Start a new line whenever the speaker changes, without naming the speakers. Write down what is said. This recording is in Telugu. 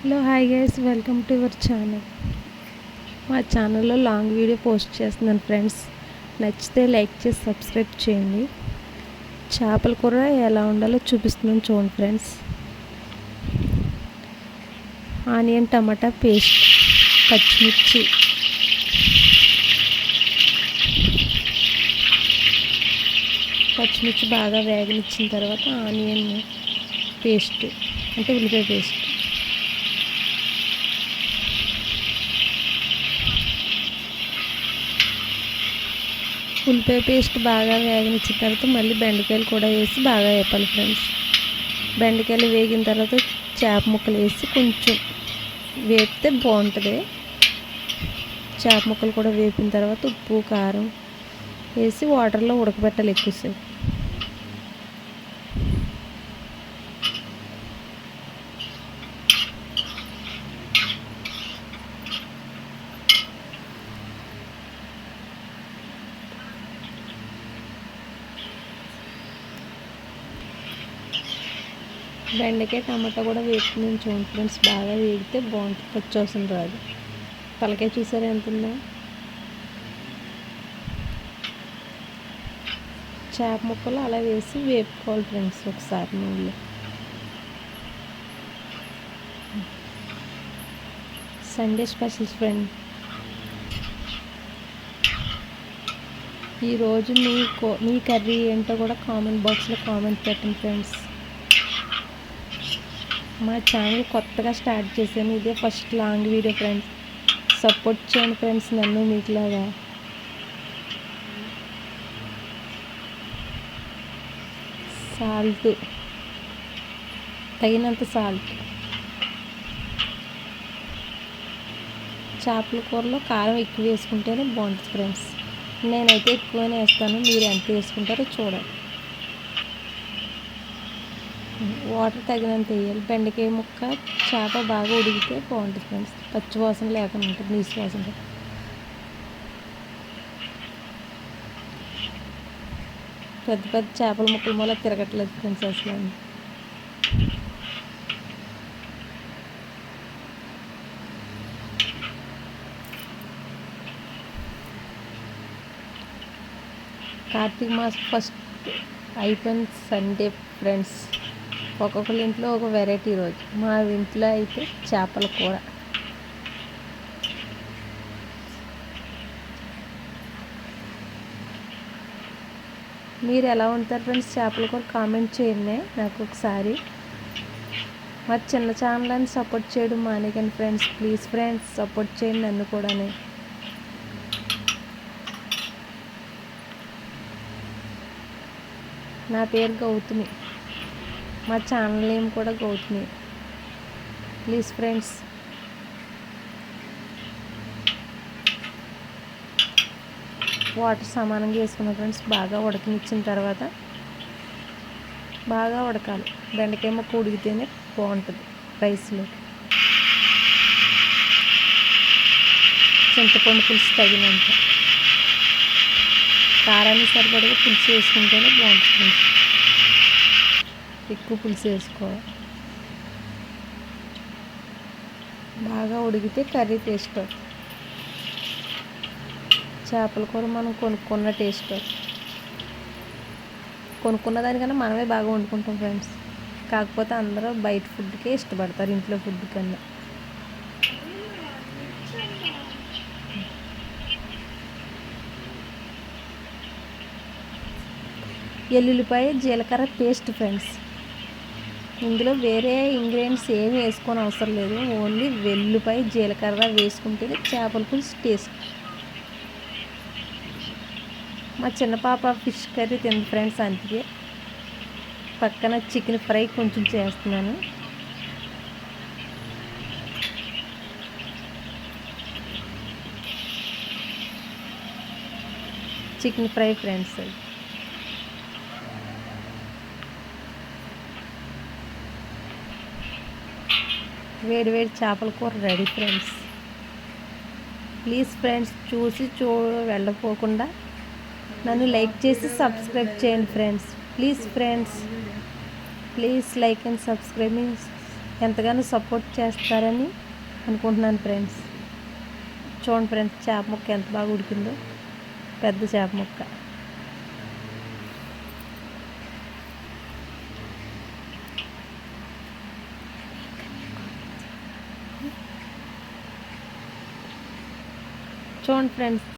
Hello hi guys, welcome to your channel. మా ఛానల్లో లాంగ్ వీడియో పోస్ట్ చేస్తున్నాను ఫ్రెండ్స్. నచ్చితే లైక్ చేసి సబ్స్క్రైబ్ చేయండి. చేపల కూర ఎలా ఉండాలో చూపిస్తున్నాను చూడండి ఫ్రెండ్స్. ఆనియన్ టమాటా పేస్ట్, పచ్చిమిర్చి బాగా వేగనిచ్చిన తర్వాత ఆనియన్ పేస్ట్ అంటే ఉల్లిపాయ పేస్ట్, ఉల్లిపాయ పేస్ట్ బాగా వేగనిచ్చిన తర్వాత మళ్ళీ బెండకాయలు కూడా వేసి బాగా వేపాలి ఫ్రెండ్స్. బెండకాయలు వేగిన తర్వాత చేప ముక్కలు వేసి కొంచెం వేపితే బాగుంటుంది. చేప ముక్కలు కూడా వేపిన తర్వాత ఉప్పు కారం వేసి వాటర్లో ఉడకబెట్టాలి ఎక్కువసేపు. బెండకాయ టమాటా కూడా వేపుకుని చూడండి ఫ్రెండ్స్. బాగా వేగితే బాగుంటుంది, పచ్చివాసన రాదు. తలకాయ చూసారా ఎంత ఉందో. చేప ముక్కలు అలా వేసి వేపుకోవాలి ఫ్రెండ్స్ ఒకసారి నూనెలో. Sunday specials friend. ఈరోజు మీ కర్రీ ఏంటో కూడా కామెంట్ బాక్స్లో కామెంట్ పెట్టండి ఫ్రెండ్స్. మా ఛానల్ కొత్తగా స్టార్ట్ చేశాను, ఇదే first long video friends. Support చేయండి ఫ్రెండ్స్ నన్ను మీకులాగా. సాల్ట్ తగినంత సాల్ట్. చేపల కూరలో కారం ఎక్కువ వేసుకుంటేనే బాగుంటుంది ఫ్రెండ్స్. నేనైతే ఎక్కువనే వేస్తాను, మీరు ఎంత వేసుకుంటారో చూడండి. వాటర్ తగినంత వేయాలి. బెండకాయ ముక్క చేప బాగా ఉడికితే బాగుంటుంది ఫ్రెండ్స్. పచ్చివాసన లేకుండా ఉంటుంది, నీసు వాసన. పెద్ద పెద్ద చేపల ముక్కల మూల తిరగట్లేదు ఫ్రెండ్స్ అసలు. కార్తీక మాసం ఫస్ట్ అయిపోయిన సండే ఫ్రెండ్స్. ఒక్కొక్కరి ఇంట్లో ఒక వెరైటీ రోజు. మా ఇంట్లో అయితే చేపల కూర. మీరు ఎలా ఉంటారు ఫ్రెండ్స్ చేపల కూర కామెంట్ చేయండి నాకు ఒకసారి. మరి చిన్న ఛానల్ అని సపోర్ట్ చేయడం మానేకండి ఫ్రెండ్స్. ప్లీజ్ ఫ్రెండ్స్ సపోర్ట్ చేయండి నన్ను కూడా. నా పేరు గౌతమి, మా ఛానల్ నేమ్ కూడా గౌతమి. Please friends. వాటర్ సమానంగా వేసుకున్నాం ఫ్రెండ్స్. బాగా ఉడకనిచ్చిన తర్వాత బాగా ఉడకాలి. బెండకాయ ముక్క ఉడికితేనే బాగుంటుంది రైస్లో. చింతపండు పులుసు తగినంత, కారాన్ని సరిపడగా పులుసు వేసుకుంటేనే బాగుంటుంది. ఎక్కువ పులుసు వేసుకోవాలి. బాగా ఉడికితే కర్రీ టేస్ట్. చేపల కూర మనం కొనుక్కున్న టేస్ట్. కొనుక్కున్న దానికన్నా మనమే బాగా వండుకుంటాం ఫ్రెండ్స్. కాకపోతే అందరూ బయట ఫుడ్కే ఇష్టపడతారు ఇంట్లో ఫుడ్ కన్నా. ఎల్లుల్లిపాయ జీలకర్ర పేస్ట్ ఫ్రెండ్స్. ఇందులో వేరే ఇంగ్రీడియంట్స్ ఏమి వేసుకొని అవసరం లేదు. ఓన్లీ వెల్లుల్లిపాయ జీలకర్ర వేసుకుంటేనే చేపల పులుసు టేస్ట్. మా చిన్న పాప ఫిష్ కర్రీ తింది ఫ్రెండ్స్, అందుకే పక్కన చికెన్ ఫ్రై కొంచెం చేస్తున్నాను. Chicken fry friends. వేడి వేడి చేపల కూర రెడీ ఫ్రెండ్స్. ప్లీజ్ ఫ్రెండ్స్ చూసి వెళ్ళకపోకుండా నన్ను లైక్ చేసి సబ్స్క్రైబ్ చేయండి friends. Please friends, please like and subscribe మీ ఎంతగానో సపోర్ట్ చేస్తారని అనుకుంటున్నాను ఫ్రెండ్స్. చూడండి ఫ్రెండ్స్, చేప ముక్క ఎంత బాగా ఉడికిందో, పెద్ద చేప ముక్క. చూడండి ఫ్రెండ్స్.